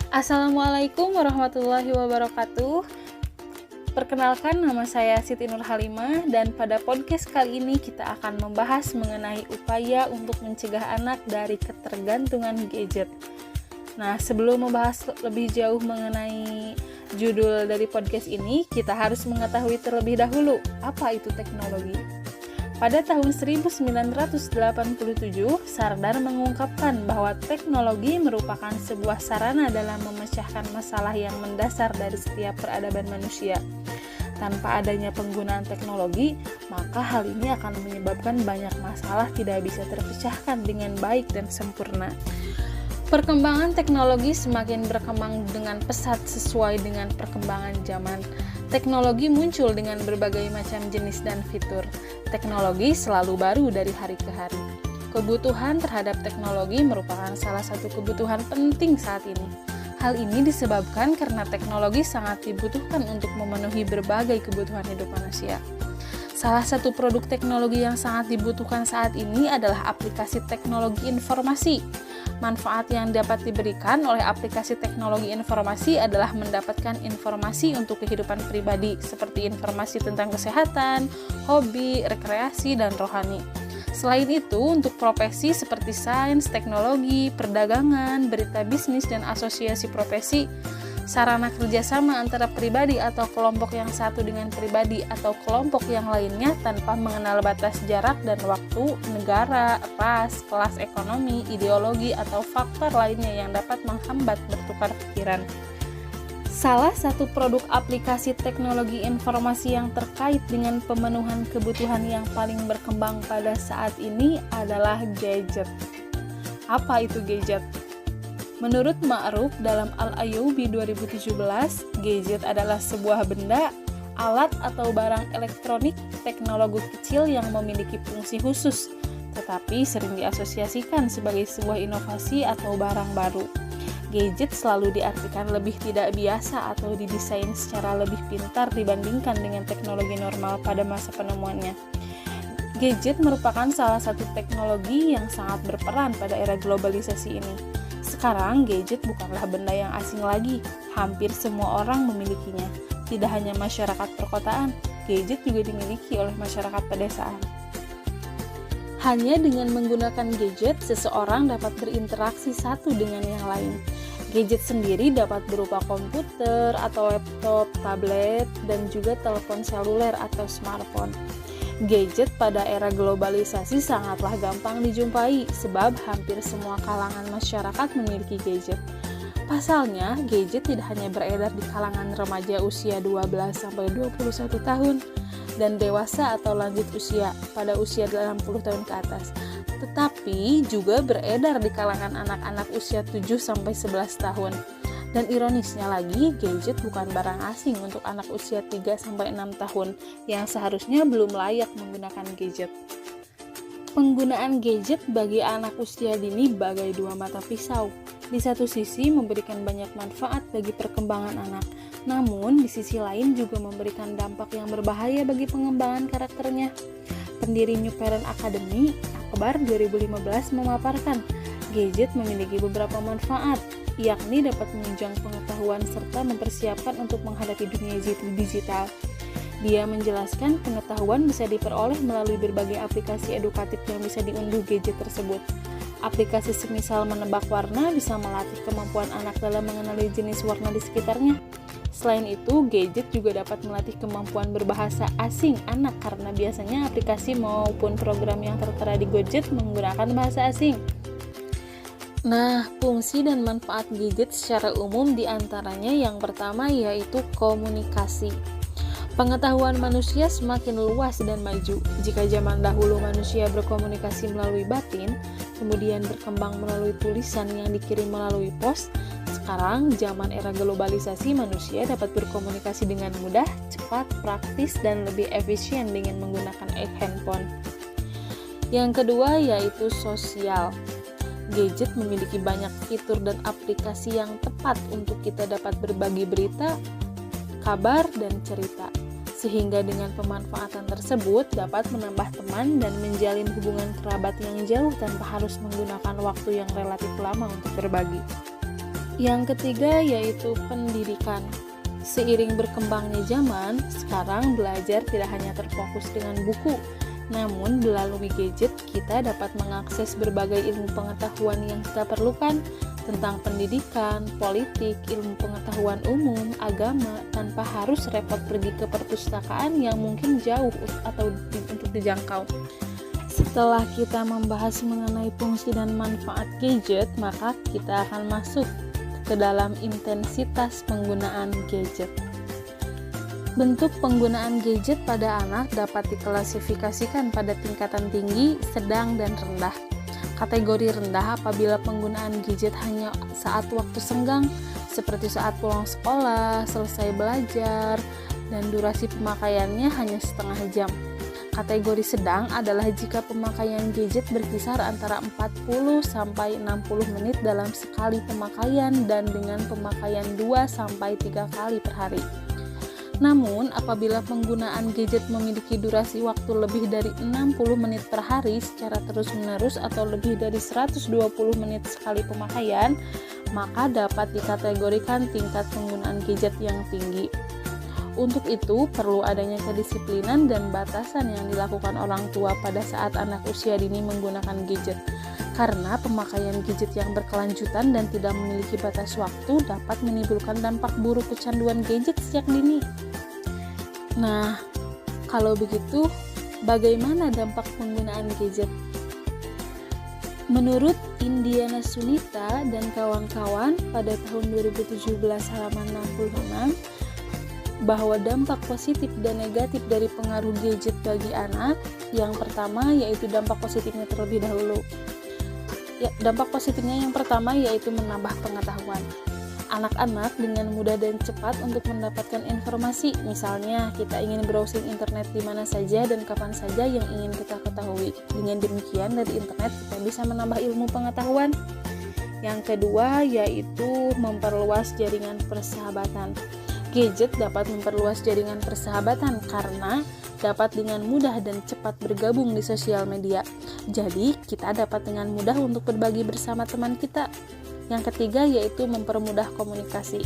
Assalamualaikum warahmatullahi wabarakatuh. Perkenalkan, nama saya Siti Nurhalimah dan pada podcast kali ini kita akan membahas mengenai upaya untuk mencegah anak dari ketergantungan gadget. Nah, sebelum membahas lebih jauh mengenai judul dari podcast ini, kita harus mengetahui terlebih dahulu apa itu teknologi. Pada tahun 1987, Sardar mengungkapkan bahwa teknologi merupakan sebuah sarana dalam memecahkan masalah yang mendasar dari setiap peradaban manusia. Tanpa adanya penggunaan teknologi, maka hal ini akan menyebabkan banyak masalah tidak bisa terpecahkan dengan baik dan sempurna. Perkembangan teknologi semakin berkembang dengan pesat sesuai dengan perkembangan zaman. Teknologi muncul dengan berbagai macam jenis dan fitur. Teknologi selalu baru dari hari ke hari. Kebutuhan terhadap teknologi merupakan salah satu kebutuhan penting saat ini. Hal ini disebabkan karena teknologi sangat dibutuhkan untuk memenuhi berbagai kebutuhan hidup manusia. Salah satu produk teknologi yang sangat dibutuhkan saat ini adalah aplikasi teknologi informasi. Manfaat yang dapat diberikan oleh aplikasi teknologi informasi adalah mendapatkan informasi untuk kehidupan pribadi, seperti informasi tentang kesehatan, hobi, rekreasi, dan rohani. Selain itu, untuk profesi seperti sains, teknologi, perdagangan, berita bisnis, dan asosiasi profesi, sarana kerjasama antara pribadi atau kelompok yang satu dengan pribadi atau kelompok yang lainnya tanpa mengenal batas jarak dan waktu, negara, ras, kelas ekonomi, ideologi, atau faktor lainnya yang dapat menghambat bertukar pikiran. Salah satu produk aplikasi teknologi informasi yang terkait dengan pemenuhan kebutuhan yang paling berkembang pada saat ini adalah gadget. Apa itu gadget? Menurut Ma'ruf dalam Al-Ayyubi 2017, gadget adalah sebuah benda, alat atau barang elektronik teknologi kecil yang memiliki fungsi khusus, tetapi sering diasosiasikan sebagai sebuah inovasi atau barang baru. Gadget selalu diartikan lebih tidak biasa atau didesain secara lebih pintar dibandingkan dengan teknologi normal pada masa penemuannya. Gadget merupakan salah satu teknologi yang sangat berperan pada era globalisasi ini. Sekarang, gadget bukanlah benda yang asing lagi. Hampir semua orang memilikinya. Tidak hanya masyarakat perkotaan, gadget juga dimiliki oleh masyarakat pedesaan. Hanya dengan menggunakan gadget, seseorang dapat berinteraksi satu dengan yang lain. Gadget sendiri dapat berupa komputer atau laptop, tablet, dan juga telepon seluler atau smartphone. Gadget pada era globalisasi sangatlah gampang dijumpai sebab hampir semua kalangan masyarakat memiliki gadget. Pasalnya, gadget tidak hanya beredar di kalangan remaja usia 12-21 tahun dan dewasa atau lanjut usia pada usia 80 tahun ke atas, tetapi juga beredar di kalangan anak-anak usia 7-11 tahun. Dan ironisnya lagi, gadget bukan barang asing untuk anak usia 3-6 tahun yang seharusnya belum layak menggunakan gadget. Penggunaan gadget bagi anak usia dini bagai dua mata pisau. Di satu sisi memberikan banyak manfaat bagi perkembangan anak, namun di sisi lain juga memberikan dampak yang berbahaya bagi pengembangan karakternya. Pendiri New Parent Academy, Akbar 2015 memaparkan, gadget memiliki beberapa manfaat, yakni dapat menunjang pengetahuan serta mempersiapkan untuk menghadapi dunia digital. Dia menjelaskan pengetahuan bisa diperoleh melalui berbagai aplikasi edukatif yang bisa diunduh gadget tersebut. Aplikasi semisal menebak warna bisa melatih kemampuan anak dalam mengenali jenis warna di sekitarnya. Selain itu, gadget juga dapat melatih kemampuan berbahasa asing anak karena biasanya aplikasi maupun program yang tertera di gadget menggunakan bahasa asing. Nah, fungsi dan manfaat gadget secara umum diantaranya yang pertama yaitu komunikasi. Pengetahuan manusia semakin luas dan maju. Jika zaman dahulu manusia berkomunikasi melalui batin, kemudian berkembang melalui tulisan yang dikirim melalui pos, sekarang zaman era globalisasi manusia dapat berkomunikasi dengan mudah, cepat, praktis, dan lebih efisien dengan menggunakan handphone. Yang kedua yaitu sosial. Gadget memiliki banyak fitur dan aplikasi yang tepat untuk kita dapat berbagi berita, kabar, dan cerita. Sehingga dengan pemanfaatan tersebut dapat menambah teman dan menjalin hubungan kerabat yang jauh tanpa harus menggunakan waktu yang relatif lama untuk berbagi. Yang ketiga yaitu pendidikan. Seiring berkembangnya zaman, sekarang belajar tidak hanya terfokus dengan buku, namun melalui gadget kita dapat mengakses berbagai ilmu pengetahuan yang kita perlukan tentang pendidikan, politik, ilmu pengetahuan umum, agama, tanpa harus repot pergi ke perpustakaan yang mungkin jauh atau untuk dijangkau. Setelah kita membahas mengenai fungsi dan manfaat gadget, maka kita akan masuk ke dalam intensitas penggunaan gadget. Bentuk penggunaan gadget pada anak dapat diklasifikasikan pada tingkatan tinggi, sedang, dan rendah. Kategori rendah apabila penggunaan gadget hanya saat waktu senggang, seperti saat pulang sekolah, selesai belajar, dan durasi pemakaiannya hanya setengah jam. Kategori sedang adalah jika pemakaian gadget berkisar antara 40 sampai 60 menit dalam sekali pemakaian dan dengan pemakaian 2 sampai 3 kali per hari. Namun, apabila penggunaan gadget memiliki durasi waktu lebih dari 60 menit per hari secara terus-menerus atau lebih dari 120 menit sekali pemakaian, maka dapat dikategorikan tingkat penggunaan gadget yang tinggi. Untuk itu, perlu adanya kedisiplinan dan batasan yang dilakukan orang tua pada saat anak usia dini menggunakan gadget. Karena pemakaian gadget yang berkelanjutan dan tidak memiliki batas waktu dapat menimbulkan dampak buruk kecanduan gadget sejak dini. Nah, kalau begitu, bagaimana dampak penggunaan gadget? Menurut Indiana Sunita dan kawan-kawan pada tahun 2017 halaman 66, bahwa dampak positif dan negatif dari pengaruh gadget bagi anak, yang pertama yaitu dampak positifnya terlebih dahulu. Dampak positifnya yang pertama yaitu menambah pengetahuan. Anak-anak dengan mudah dan cepat untuk mendapatkan informasi, misalnya kita ingin browsing internet di mana saja dan kapan saja yang ingin kita ketahui. Dengan demikian dari internet kita bisa menambah ilmu pengetahuan. Yang kedua yaitu memperluas jaringan persahabatan. Gadget dapat memperluas jaringan persahabatan karena dapat dengan mudah dan cepat bergabung di sosial media. Jadi, kita dapat dengan mudah untuk berbagi bersama teman kita. Yang ketiga yaitu mempermudah komunikasi.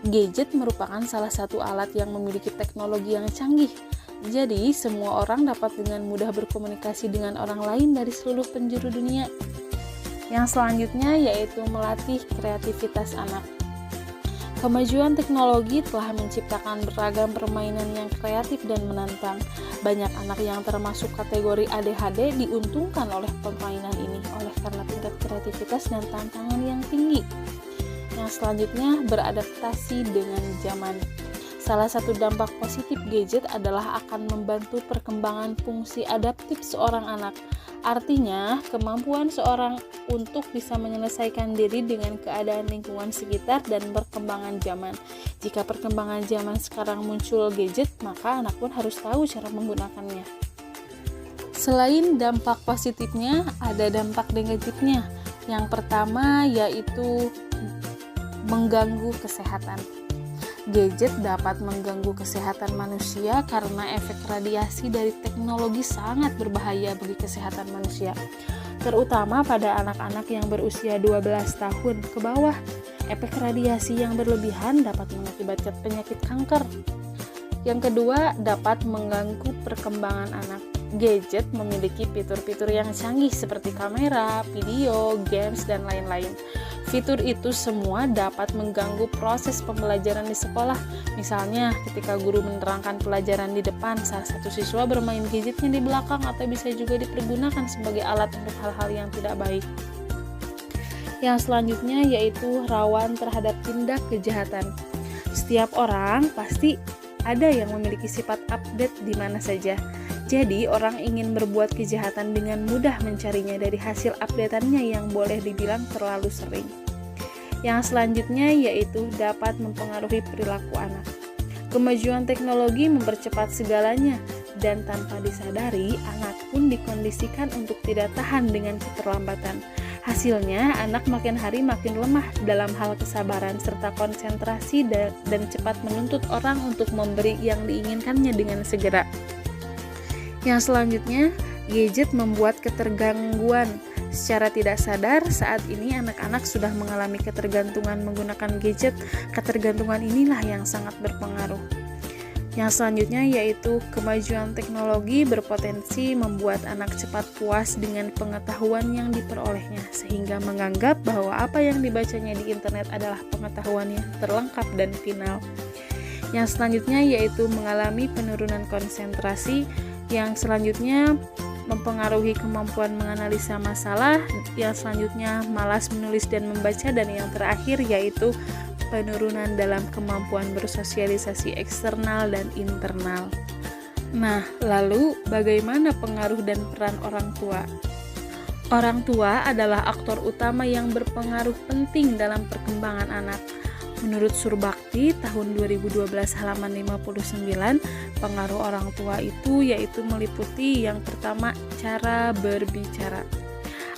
Gadget merupakan salah satu alat yang memiliki teknologi yang canggih. Jadi, semua orang dapat dengan mudah berkomunikasi dengan orang lain dari seluruh penjuru dunia. Yang selanjutnya yaitu melatih kreativitas anak. Kemajuan teknologi telah menciptakan beragam permainan yang kreatif dan menantang. Banyak anak yang termasuk kategori ADHD diuntungkan oleh permainan ini karena tingkat kreativitas dan tantangan yang tinggi. Yang selanjutnya, beradaptasi dengan zaman. Salah satu dampak positif gadget adalah akan membantu perkembangan fungsi adaptif seorang anak. Artinya, kemampuan seorang untuk bisa menyelesaikan diri dengan keadaan lingkungan sekitar dan perkembangan zaman. Jika perkembangan zaman sekarang muncul gadget, maka anak pun harus tahu cara menggunakannya. Selain dampak positifnya, ada dampak negatifnya. Yang pertama yaitu mengganggu kesehatan. Gadget dapat mengganggu kesehatan manusia karena efek radiasi dari teknologi sangat berbahaya bagi kesehatan manusia, terutama pada anak-anak yang berusia 12 tahun ke bawah. Efek radiasi yang berlebihan dapat mengakibatkan penyakit kanker. Yang kedua, dapat mengganggu perkembangan anak. Gadget memiliki fitur-fitur yang canggih seperti kamera, video, games, dan lain-lain. Fitur itu semua dapat mengganggu proses pembelajaran di sekolah. Misalnya, ketika guru menerangkan pelajaran di depan, salah satu siswa bermain gadgetnya di belakang atau bisa juga dipergunakan sebagai alat untuk hal-hal yang tidak baik. Yang selanjutnya yaitu rawan terhadap tindak kejahatan. Setiap orang pasti ada yang memiliki sifat update di mana saja. Jadi, orang ingin berbuat kejahatan dengan mudah mencarinya dari hasil updateannya yang boleh dibilang terlalu sering. Yang selanjutnya yaitu dapat mempengaruhi perilaku anak. Kemajuan teknologi mempercepat segalanya, dan tanpa disadari, anak pun dikondisikan untuk tidak tahan dengan keterlambatan. Hasilnya, anak makin hari makin lemah dalam hal kesabaran serta konsentrasi dan cepat menuntut orang untuk memberi yang diinginkannya dengan segera. Yang selanjutnya, gadget membuat ketergangguan. Secara tidak sadar, saat ini anak-anak sudah mengalami ketergantungan menggunakan gadget. Ketergantungan inilah yang sangat berpengaruh. Yang selanjutnya yaitu kemajuan teknologi berpotensi membuat anak cepat puas dengan pengetahuan yang diperolehnya, sehingga menganggap bahwa apa yang dibacanya di internet adalah pengetahuan yang terlengkap dan final. Yang selanjutnya yaitu mengalami penurunan konsentrasi. Yang selanjutnya mempengaruhi kemampuan menganalisa masalah, yang selanjutnya malas menulis dan membaca, dan yang terakhir yaitu penurunan dalam kemampuan bersosialisasi eksternal dan internal. Nah, lalu bagaimana pengaruh dan peran orang tua? Orang tua adalah aktor utama yang berpengaruh penting dalam perkembangan anak. Menurut Surbakti tahun 2012 halaman 59, pengaruh orang tua itu yaitu meliputi yang pertama, cara berbicara.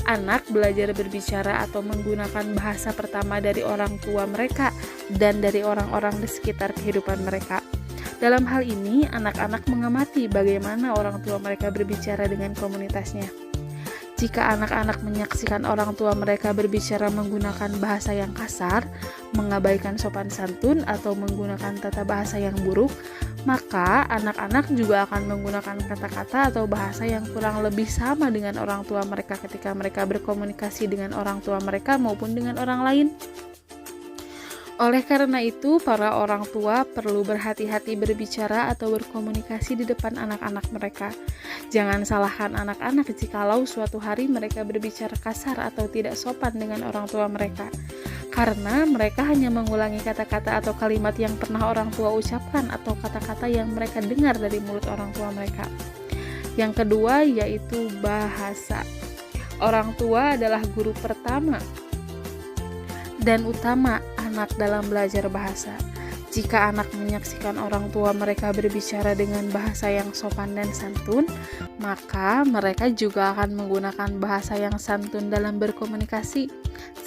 Anak belajar berbicara atau menggunakan bahasa pertama dari orang tua mereka dan dari orang-orang di sekitar kehidupan mereka. Dalam hal ini, anak-anak mengamati bagaimana orang tua mereka berbicara dengan komunitasnya. Jika anak-anak menyaksikan orang tua mereka berbicara menggunakan bahasa yang kasar, mengabaikan sopan santun, atau menggunakan tata bahasa yang buruk, maka anak-anak juga akan menggunakan kata-kata atau bahasa yang kurang lebih sama dengan orang tua mereka ketika mereka berkomunikasi dengan orang tua mereka maupun dengan orang lain. Oleh karena itu, para orang tua perlu berhati-hati berbicara atau berkomunikasi di depan anak-anak mereka. Jangan salahkan anak-anak jikalau suatu hari mereka berbicara kasar atau tidak sopan dengan orang tua mereka, karena mereka hanya mengulangi kata-kata atau kalimat yang pernah orang tua ucapkan atau kata-kata yang mereka dengar dari mulut orang tua mereka. Yang kedua yaitu bahasa. Orang tua adalah guru pertama dan utama anak dalam belajar bahasa. Jika anak menyaksikan orang tua mereka berbicara dengan bahasa yang sopan dan santun, maka mereka juga akan menggunakan bahasa yang santun dalam berkomunikasi.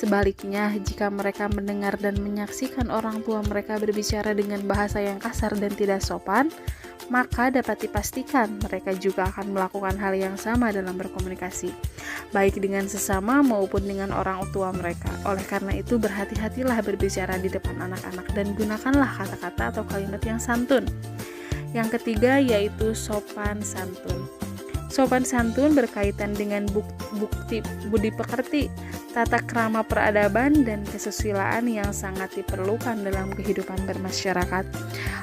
Sebaliknya, jika mereka mendengar dan menyaksikan orang tua mereka berbicara dengan bahasa yang kasar dan tidak sopan, maka dapat dipastikan mereka juga akan melakukan hal yang sama dalam berkomunikasi, baik dengan sesama maupun dengan orang tua mereka. Oleh karena itu, berhati-hatilah berbicara di depan anak-anak dan gunakanlah kata-kata atau kalimat yang santun. Yang ketiga yaitu sopan santun. Sopan santun berkaitan dengan bukti budi pekerti, tata krama peradaban, dan kesusilaan yang sangat diperlukan dalam kehidupan bermasyarakat.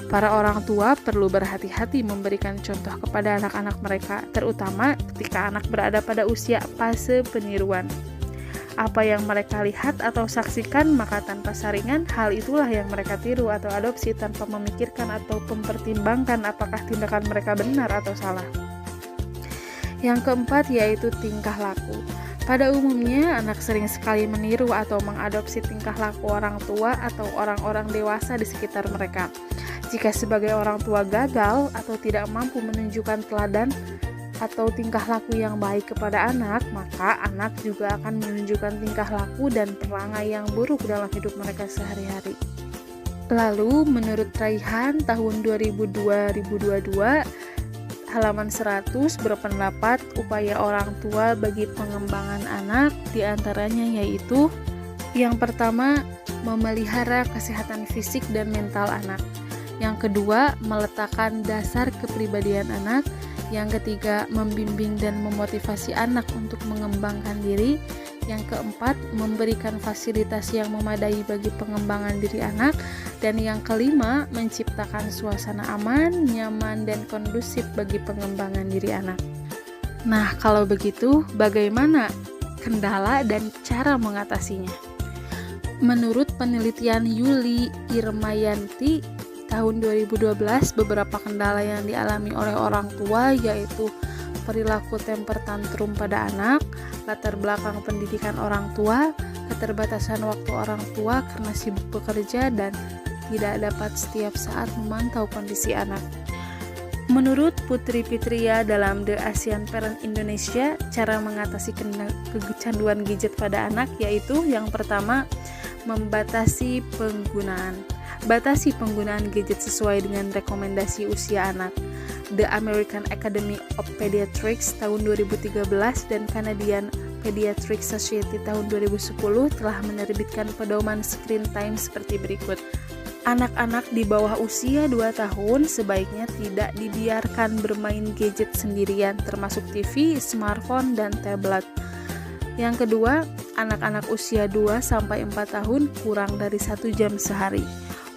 Para orang tua perlu berhati-hati memberikan contoh kepada anak-anak mereka, terutama ketika anak berada pada usia fase peniruan. Apa yang mereka lihat atau saksikan, maka tanpa saringan, hal itulah yang mereka tiru atau adopsi tanpa memikirkan atau mempertimbangkan apakah tindakan mereka benar atau salah. Yang keempat yaitu tingkah laku. Pada umumnya, anak sering sekali meniru atau mengadopsi tingkah laku orang tua atau orang-orang dewasa di sekitar mereka. Jika sebagai orang tua gagal atau tidak mampu menunjukkan teladan atau tingkah laku yang baik kepada anak, maka anak juga akan menunjukkan tingkah laku dan perangai yang buruk dalam hidup mereka sehari-hari. Lalu, menurut Raihan tahun 2022, halaman 100 berpendapat upaya orang tua bagi pengembangan anak diantaranya yaitu yang pertama, memelihara kesehatan fisik dan mental anak. Yang kedua, meletakkan dasar kepribadian anak. Yang ketiga, membimbing dan memotivasi anak untuk mengembangkan diri. Yang keempat, memberikan fasilitas yang memadai bagi pengembangan diri anak. Dan yang kelima, menciptakan suasana aman, nyaman, dan kondusif bagi pengembangan diri anak. Nah, kalau begitu, bagaimana kendala dan cara mengatasinya? Menurut penelitian Yuli Irmayanti tahun 2012, beberapa kendala yang dialami oleh orang tua yaitu perilaku temper tantrum pada anak, latar belakang pendidikan orang tua, keterbatasan waktu orang tua karena sibuk bekerja dan tidak dapat setiap saat memantau kondisi anak. Menurut Putri Fitria dalam The Asian Parent Indonesia, cara mengatasi kecanduan gadget pada anak yaitu yang pertama, membatasi penggunaan. Batasi penggunaan gadget sesuai dengan rekomendasi usia anak. The American Academy of Pediatrics tahun 2013 dan Canadian Pediatric Society tahun 2010 telah menerbitkan pedoman screen time seperti berikut. Anak-anak di bawah usia 2 tahun sebaiknya tidak dibiarkan bermain gadget sendirian, termasuk TV, smartphone, dan tablet. Yang kedua, anak-anak usia 2-4 tahun kurang dari 1 jam sehari.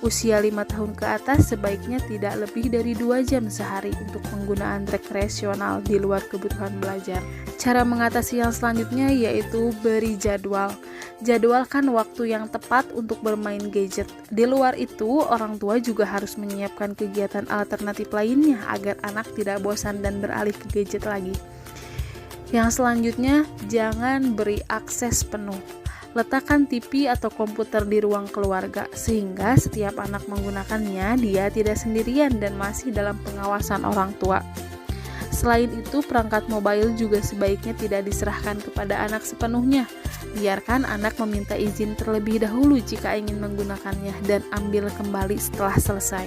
Usia 5 tahun ke atas sebaiknya tidak lebih dari 2 jam sehari untuk penggunaan rekreasional di luar kebutuhan belajar. Cara mengatasi yang selanjutnya yaitu beri jadwal. Jadwalkan waktu yang tepat untuk bermain gadget. Di luar itu, orang tua juga harus menyiapkan kegiatan alternatif lainnya agar anak tidak bosan dan beralih ke gadget lagi. Yang selanjutnya, jangan beri akses penuh. Letakkan TV atau komputer di ruang keluarga sehingga setiap anak menggunakannya dia tidak sendirian dan masih dalam pengawasan orang tua. Selain itu, perangkat mobile juga sebaiknya tidak diserahkan kepada anak sepenuhnya. Biarkan anak meminta izin terlebih dahulu jika ingin menggunakannya dan ambil kembali setelah selesai.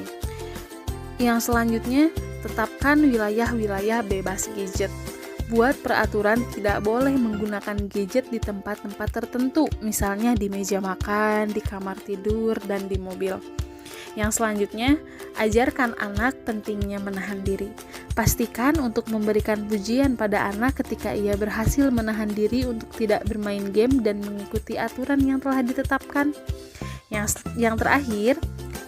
Yang selanjutnya, tetapkan wilayah-wilayah bebas gadget. Buat peraturan tidak boleh menggunakan gadget di tempat-tempat tertentu, misalnya di meja makan, di kamar tidur, dan di mobil. Yang selanjutnya, ajarkan anak pentingnya menahan diri. Pastikan untuk memberikan pujian pada anak ketika ia berhasil menahan diri untuk tidak bermain game dan mengikuti aturan yang telah ditetapkan. Yang terakhir,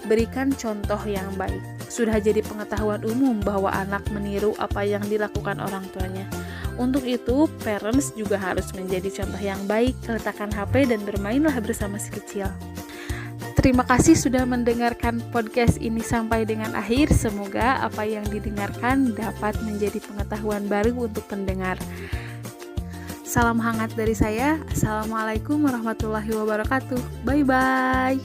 berikan contoh yang baik. Sudah jadi pengetahuan umum bahwa anak meniru apa yang dilakukan orang tuanya. Untuk itu, parents juga harus menjadi contoh yang baik, letakkan HP dan bermainlah bersama si kecil. Terima kasih sudah mendengarkan podcast ini sampai dengan akhir. Semoga apa yang didengarkan dapat menjadi pengetahuan baru untuk pendengar. Salam hangat dari saya. Assalamualaikum warahmatullahi wabarakatuh. Bye-bye.